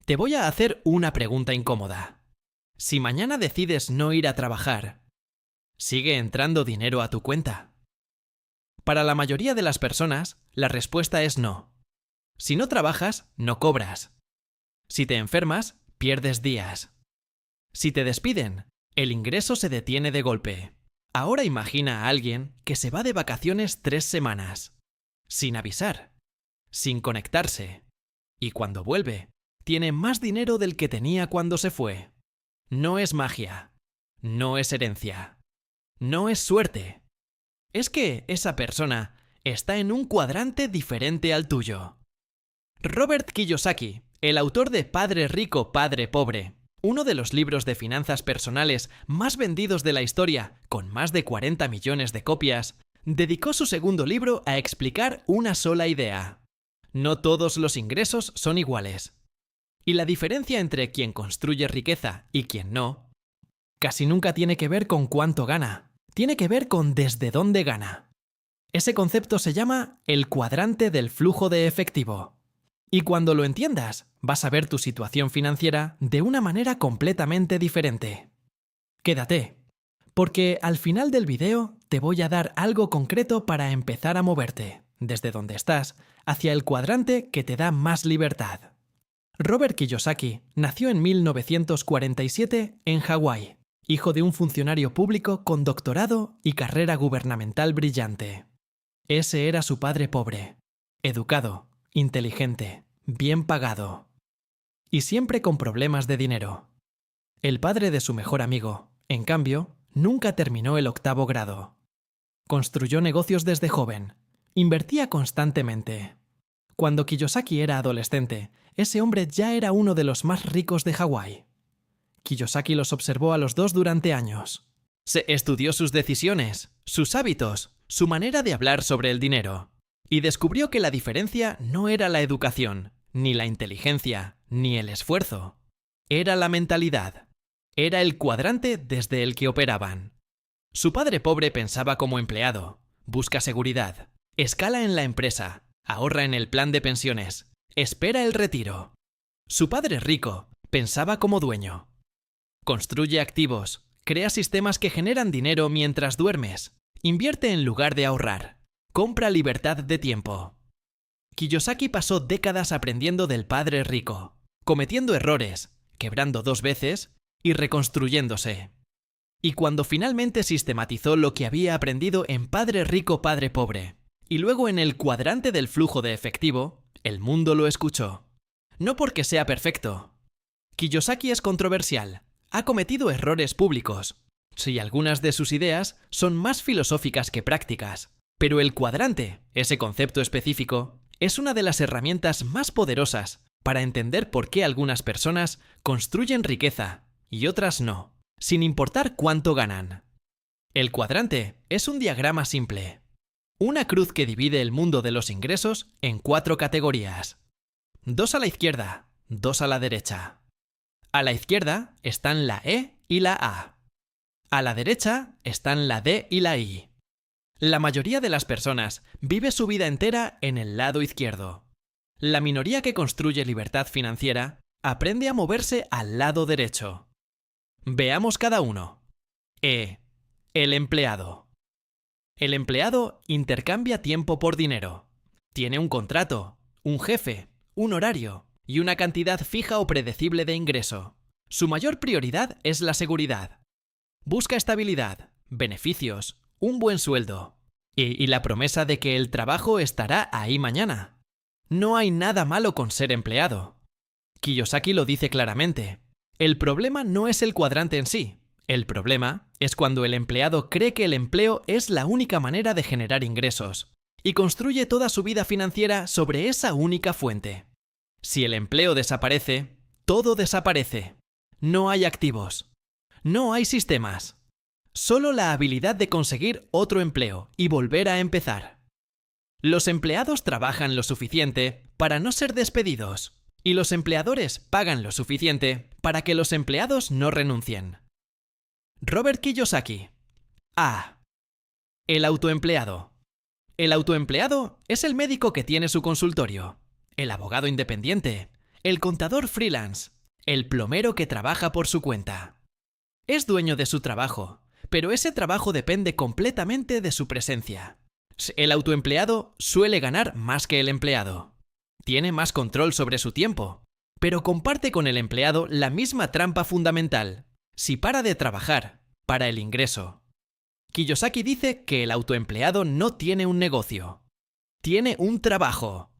Te voy a hacer una pregunta incómoda. Si mañana decides no ir a trabajar, ¿sigue entrando dinero a tu cuenta? Para la mayoría de las personas, la respuesta es no. Si no trabajas, no cobras. Si te enfermas, pierdes días. Si te despiden, el ingreso se detiene de golpe. Ahora imagina a alguien que se va de vacaciones 3 semanas, sin avisar, sin conectarse, y cuando vuelve, tiene más dinero del que tenía cuando se fue. No es magia, no es herencia, no es suerte. Es que esa persona está en un cuadrante diferente al tuyo. Robert Kiyosaki, el autor de Padre Rico, Padre Pobre, uno de los libros de finanzas personales más vendidos de la historia, con más de 40 millones de copias, dedicó su segundo libro a explicar una sola idea. No todos los ingresos son iguales. Y la diferencia entre quien construye riqueza y quien no, casi nunca tiene que ver con cuánto gana, tiene que ver con desde dónde gana. Ese concepto se llama el cuadrante del flujo de efectivo. Y cuando lo entiendas, vas a ver tu situación financiera de una manera completamente diferente. Quédate, porque al final del video te voy a dar algo concreto para empezar a moverte, desde donde estás, hacia el cuadrante que te da más libertad. Robert Kiyosaki nació en 1947 en Hawái, hijo de un funcionario público con doctorado y carrera gubernamental brillante. Ese era su padre pobre, educado, inteligente, bien pagado. Y siempre con problemas de dinero. El padre de su mejor amigo, en cambio, nunca terminó el 8º grado. Construyó negocios desde joven. Invertía constantemente. Cuando Kiyosaki era adolescente, ese hombre ya era uno de los más ricos de Hawái. Kiyosaki los observó a los dos durante años. Se estudió sus decisiones, sus hábitos, su manera de hablar sobre el dinero. Y descubrió que la diferencia no era la educación, ni la inteligencia, ni el esfuerzo. Era la mentalidad. Era el cuadrante desde el que operaban. Su padre pobre pensaba como empleado, busca seguridad, escala en la empresa, ahorra en el plan de pensiones, espera el retiro. Su padre rico pensaba como dueño. Construye activos, crea sistemas que generan dinero mientras duermes, invierte en lugar de ahorrar, compra libertad de tiempo. Kiyosaki pasó décadas aprendiendo del padre rico, cometiendo errores, quebrando 2 veces y reconstruyéndose. Y cuando finalmente sistematizó lo que había aprendido en Padre Rico, Padre Pobre, y luego en el cuadrante del flujo de efectivo, el mundo lo escuchó. No porque sea perfecto. Kiyosaki es controversial, ha cometido errores públicos. Sí, algunas de sus ideas son más filosóficas que prácticas, pero el cuadrante, ese concepto específico, es una de las herramientas más poderosas para entender por qué algunas personas construyen riqueza y otras no, sin importar cuánto ganan. El cuadrante es un diagrama simple. Una cruz que divide el mundo de los ingresos en 4 categorías. 2 a la izquierda, 2 a la derecha. A la izquierda están la E y la A. A la derecha están la D y la I. La mayoría de las personas vive su vida entera en el lado izquierdo. La minoría que construye libertad financiera aprende a moverse al lado derecho. Veamos cada uno. E. El empleado. El empleado intercambia tiempo por dinero. Tiene un contrato, un jefe, un horario y una cantidad fija o predecible de ingreso. Su mayor prioridad es la seguridad. Busca estabilidad, beneficios, un buen sueldo y la promesa de que el trabajo estará ahí mañana. No hay nada malo con ser empleado. Kiyosaki lo dice claramente. El problema no es el cuadrante en sí. El problema es cuando el empleado cree que el empleo es la única manera de generar ingresos y construye toda su vida financiera sobre esa única fuente. Si el empleo desaparece, todo desaparece. No hay activos. No hay sistemas. Solo la habilidad de conseguir otro empleo y volver a empezar. Los empleados trabajan lo suficiente para no ser despedidos y los empleadores pagan lo suficiente para que los empleados no renuncien. Robert Kiyosaki. A. El autoempleado. El autoempleado es el médico que tiene su consultorio, el abogado independiente, El contador freelance, el plomero que trabaja por su cuenta. Es dueño de su trabajo, pero ese trabajo depende completamente de su presencia. El autoempleado suele ganar más que el empleado. Tiene más control sobre su tiempo, pero comparte con el empleado la misma trampa fundamental. Si para de trabajar, para el ingreso. Kiyosaki dice que el autoempleado no tiene un negocio. Tiene un trabajo.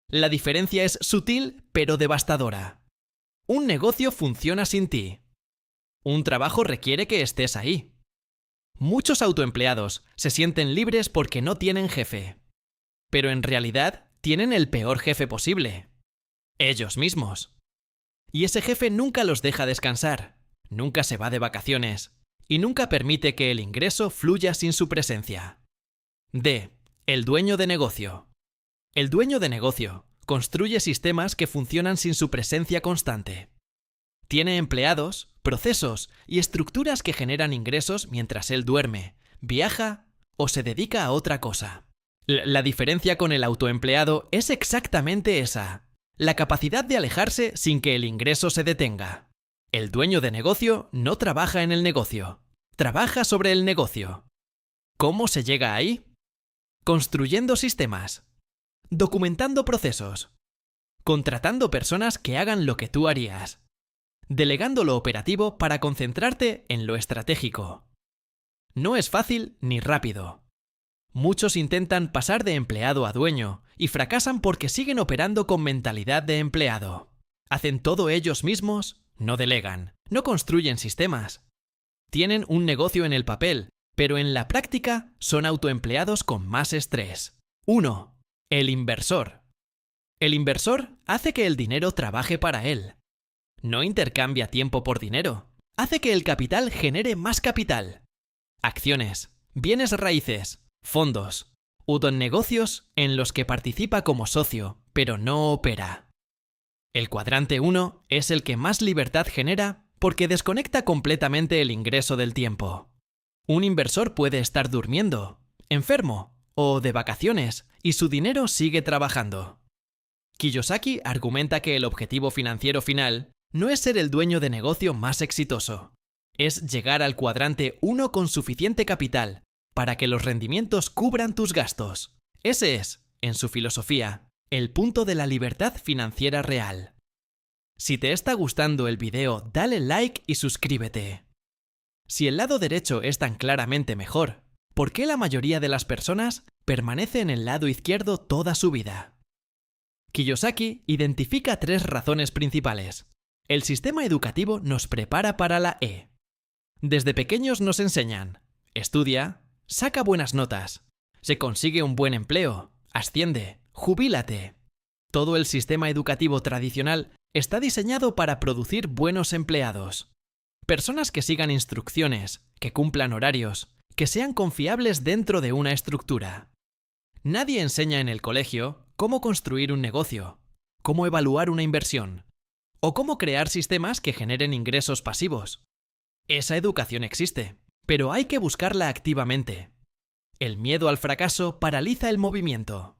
La diferencia es sutil pero devastadora. Un negocio funciona sin ti. Un trabajo requiere que estés ahí. Muchos autoempleados se sienten libres porque no tienen jefe. Pero en realidad tienen el peor jefe posible. Ellos mismos. Y ese jefe nunca los deja descansar, nunca se va de vacaciones y nunca permite que el ingreso fluya sin su presencia. D. El dueño de negocio. El dueño de negocio construye sistemas que funcionan sin su presencia constante. Tiene empleados, procesos y estructuras que generan ingresos mientras él duerme, viaja o se dedica a otra cosa. La diferencia con el autoempleado es exactamente esa: la capacidad de alejarse sin que el ingreso se detenga. El dueño de negocio no trabaja en el negocio, trabaja sobre el negocio. ¿Cómo se llega ahí? Construyendo sistemas, documentando procesos, contratando personas que hagan lo que tú harías, delegando lo operativo para concentrarte en lo estratégico. No es fácil ni rápido. Muchos intentan pasar de empleado a dueño y fracasan porque siguen operando con mentalidad de empleado. Hacen todo ellos mismos, no delegan, no construyen sistemas. Tienen un negocio en el papel, pero en la práctica son autoempleados con más estrés. 1. El inversor. El inversor hace que el dinero trabaje para él. No intercambia tiempo por dinero. Hace que el capital genere más capital. Acciones, bienes raíces, fondos, negocios en los que participa como socio, pero no opera. El cuadrante 1 es el que más libertad genera porque desconecta completamente el ingreso del tiempo. Un inversor puede estar durmiendo, enfermo o de vacaciones y su dinero sigue trabajando. Kiyosaki argumenta que el objetivo financiero final no es ser el dueño de negocio más exitoso, es llegar al cuadrante 1 con suficiente capital para que los rendimientos cubran tus gastos. Ese es, en su filosofía, el punto de la libertad financiera real. Si te está gustando el video, dale like y suscríbete. Si el lado derecho es tan claramente mejor, ¿por qué la mayoría de las personas permanece en el lado izquierdo toda su vida? Kiyosaki identifica 3 razones principales. El sistema educativo nos prepara para la E. Desde pequeños nos enseñan: estudia, saca buenas notas, se consigue un buen empleo, asciende, jubílate. Todo el sistema educativo tradicional está diseñado para producir buenos empleados. Personas que sigan instrucciones, que cumplan horarios, que sean confiables dentro de una estructura. Nadie enseña en el colegio cómo construir un negocio, cómo evaluar una inversión, o cómo crear sistemas que generen ingresos pasivos. Esa educación existe, pero hay que buscarla activamente. El miedo al fracaso paraliza el movimiento.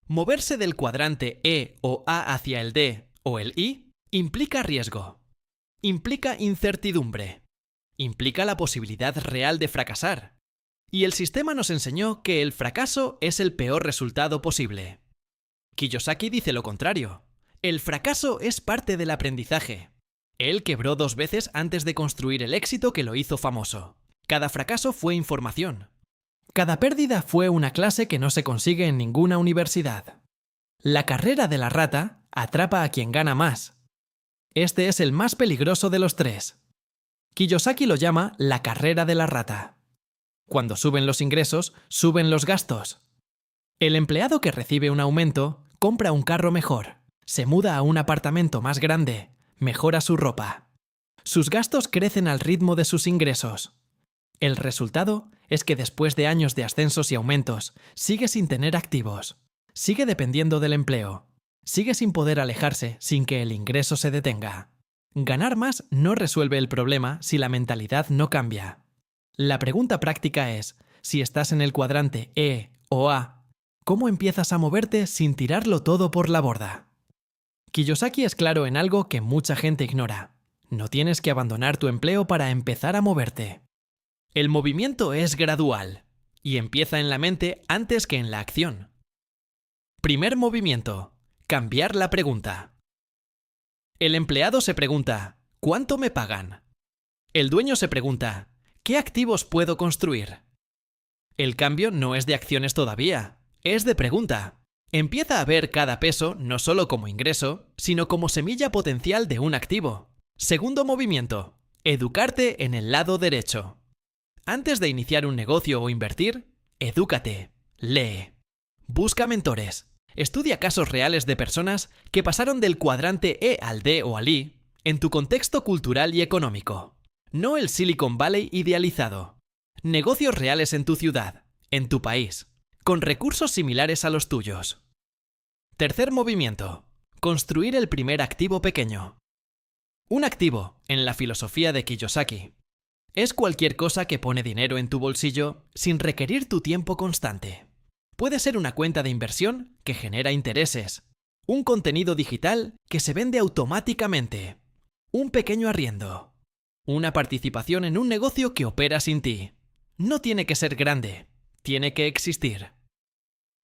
Moverse del cuadrante E o A hacia el D o el I implica riesgo, implica incertidumbre, implica la posibilidad real de fracasar. Y el sistema nos enseñó que el fracaso es el peor resultado posible. Kiyosaki dice lo contrario. El fracaso es parte del aprendizaje. Él quebró 2 veces antes de construir el éxito que lo hizo famoso. Cada fracaso fue información. Cada pérdida fue una clase que no se consigue en ninguna universidad. La carrera de la rata atrapa a quien gana más. Este es el más peligroso de los 3. Kiyosaki lo llama la carrera de la rata. Cuando suben los ingresos, suben los gastos. El empleado que recibe un aumento compra un carro mejor, se muda a un apartamento más grande, mejora su ropa. Sus gastos crecen al ritmo de sus ingresos. El resultado es que después de años de ascensos y aumentos, sigue sin tener activos, sigue dependiendo del empleo, sigue sin poder alejarse sin que el ingreso se detenga. Ganar más no resuelve el problema si la mentalidad no cambia. La pregunta práctica es, si estás en el cuadrante E o A, ¿cómo empiezas a moverte sin tirarlo todo por la borda? Kiyosaki es claro en algo que mucha gente ignora. No tienes que abandonar tu empleo para empezar a moverte. El movimiento es gradual y empieza en la mente antes que en la acción. Primer movimiento: cambiar la pregunta. El empleado se pregunta, ¿cuánto me pagan? El dueño se pregunta, ¿qué activos puedo construir? El cambio no es de acciones todavía, es de pregunta. Empieza a ver cada peso no solo como ingreso, sino como semilla potencial de un activo. Segundo movimiento: educarte en el lado derecho. Antes de iniciar un negocio o invertir, edúcate, lee, busca mentores, estudia casos reales de personas que pasaron del cuadrante E al D o al I en tu contexto cultural y económico. No el Silicon Valley idealizado. Negocios reales en tu ciudad, en tu país, con recursos similares a los tuyos. Tercer movimiento: construir el primer activo pequeño. Un activo, en la filosofía de Kiyosaki, es cualquier cosa que pone dinero en tu bolsillo sin requerir tu tiempo constante. Puede ser una cuenta de inversión que genera intereses, un contenido digital que se vende automáticamente, un pequeño arriendo, una participación en un negocio que opera sin ti. No tiene que ser grande, tiene que existir.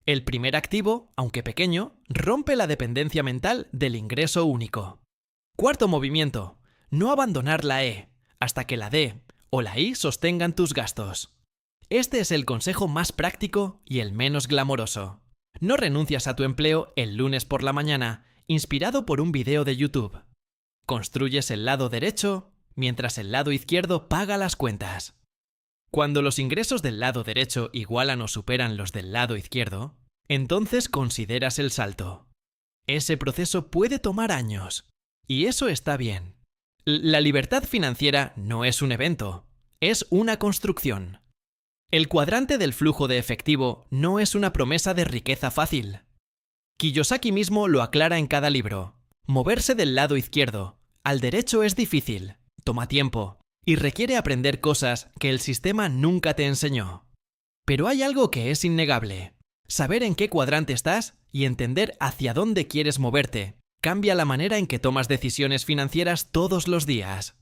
El primer activo, aunque pequeño, rompe la dependencia mental del ingreso único. Cuarto movimiento: no abandonar la E hasta que la D o la I sostengan tus gastos. Este es el consejo más práctico y el menos glamoroso. No renuncias a tu empleo el lunes por la mañana, inspirado por un video de YouTube. Construyes el lado derecho, mientras el lado izquierdo paga las cuentas. Cuando los ingresos del lado derecho igualan o superan los del lado izquierdo, entonces consideras el salto. Ese proceso puede tomar años, y eso está bien. La libertad financiera no es un evento, es una construcción. El cuadrante del flujo de efectivo no es una promesa de riqueza fácil. Kiyosaki mismo lo aclara en cada libro. Moverse del lado izquierdo al derecho es difícil, toma tiempo y requiere aprender cosas que el sistema nunca te enseñó. Pero hay algo que es innegable. Saber en qué cuadrante estás y entender hacia dónde quieres moverte cambia la manera en que tomas decisiones financieras todos los días.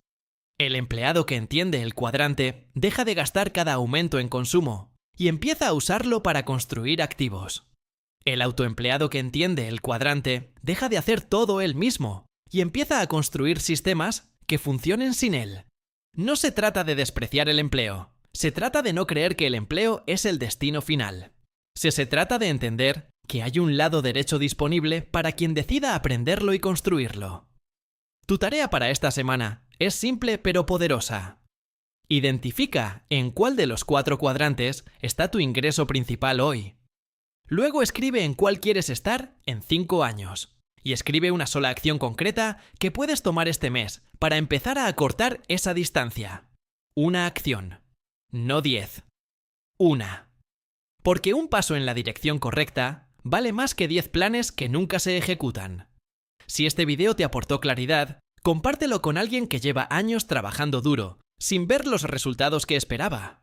El empleado que entiende el cuadrante deja de gastar cada aumento en consumo y empieza a usarlo para construir activos. El autoempleado que entiende el cuadrante deja de hacer todo él mismo y empieza a construir sistemas que funcionen sin él. No se trata de despreciar el empleo, se trata de no creer que el empleo es el destino final. Se trata de entender que hay un lado derecho disponible para quien decida aprenderlo y construirlo. Tu tarea para esta semana es simple pero poderosa. Identifica en cuál de los 4 cuadrantes está tu ingreso principal hoy. Luego escribe en cuál quieres estar en 5 años. Y escribe una sola acción concreta que puedes tomar este mes para empezar a acortar esa distancia. Una acción, no 10. Una. Porque un paso en la dirección correcta vale más que 10 planes que nunca se ejecutan. Si este video te aportó claridad, compártelo con alguien que lleva años trabajando duro, sin ver los resultados que esperaba.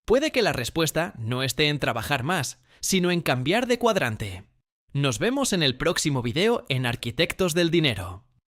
Puede que la respuesta no esté en trabajar más, sino en cambiar de cuadrante. Nos vemos en el próximo video en Arquitectos del Dinero.